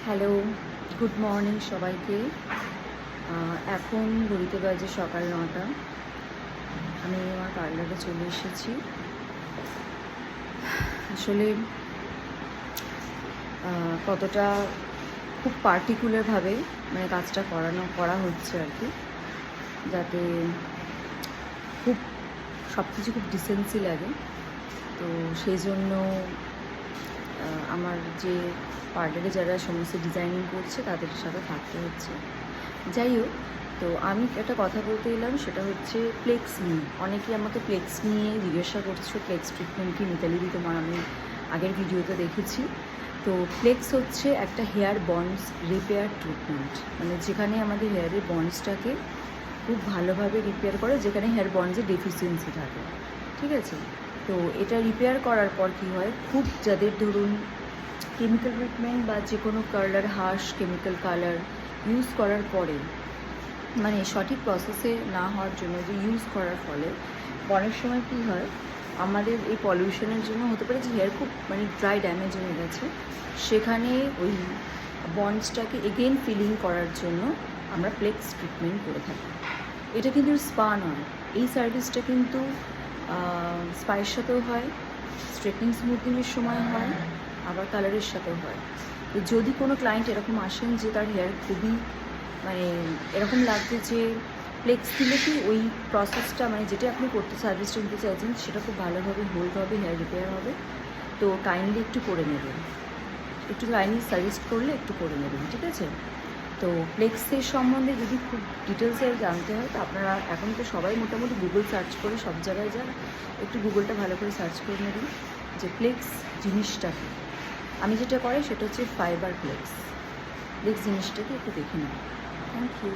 Hello, good morning সবাইকে। এখন ঘড়িতে বাজে সকাল 9টা। আমি আমার পার্লারে চলে এসেছি। আসলে কতটা খুব পার্টিকুলারভাবে কাজটা করা হচ্ছে আর কি, যাতে খুব সব কিছু খুব ডিসেন্সি লাগে। তো সেই জন্য আমার যে পার্লারে যারা সমস্ত ডিজাইনিং করছে তাদের সাথে থাকতে হচ্ছে। যাই হোক, তো আমি একটা কথা বলতে এলাম, সেটা হচ্ছে প্লেক্স নিয়ে। অনেকেই আমাকে প্লেক্স নিয়ে জিজ্ঞাসা করছো, প্লেক্স ট্রিটমেন্ট কি মিতালিদি? তোমার আমি আগের ভিডিওতে দেখেছি। তো প্লেক্স হচ্ছে একটা হেয়ার বন্ডস রিপেয়ার ট্রিটমেন্ট, যেখানে আমাদের হেয়ারের বন্ডসটাকে খুব ভালোভাবে রিপেয়ার করে, যেখানে হেয়ার বন্ডসের ডেফিসিয়েন্সি থাকে। ঠিক আছে? তো এটা রিপেয়ার করার পর কী হয়, খুব যাদের ধরুন কেমিক্যাল ট্রিটমেন্ট বা যে কোনো colour, harsh chemical colour use করার পরে সঠিক প্রসেসে না হওয়ার জন্য, যে ইউজ করার ফলে অনেক সময় কী হয়, আমাদের এই পলিউশনের জন্য হতে পারে যে হেয়ার খুব ড্রাই ড্যামেজ হয়ে গেছে, সেখানে ওই বন্ডসটাকে এগেন ফিলিং করার জন্য আমরা প্লেক্স ট্রিটমেন্ট করে থাকি। এটা কিন্তু স্পা নয়। এই সার্ভিসটা কিন্তু স্পায়ের সাথেও হয়, স্ট্রেটনিং স্মুথনিংয়ের সময় হয়, আবার কালারের সাথেও হয়। তো যদি কোনো ক্লায়েন্ট এরকম আসেন যে তার হেয়ার খুবই এরকম লাগছে যে প্লেক্স দিলে কি ওই প্রসেসটা যেটা আপনি করতে সার্ভিসটা নিতে চাইছেন সেটা খুব ভালোভাবে হোল্ড হবে, হেয়ার রিপেয়ার হবে, তো কাইন্ডলি একটু করে নেবেন, একটু কাইন্ডলি সাজেস্ট করলে একটু করে নেবেন, ঠিক আছে? তো প্লেক্সের সম্বন্ধে যদি খুব ডিটেলসে জানতে হয়, তো আপনারা এখন তো সবাই মোটামুটি গুগল সার্চ করে সব জায়গায় যান, একটু গুগলটা ভালো করে সার্চ করে নেবেন যে প্লেক্স জিনিসটা কী। আমি যেটা করি সেটা হচ্ছে ফাইবার প্লেক্স জিনিসটাকে একটু দেখে নেব। Thank you.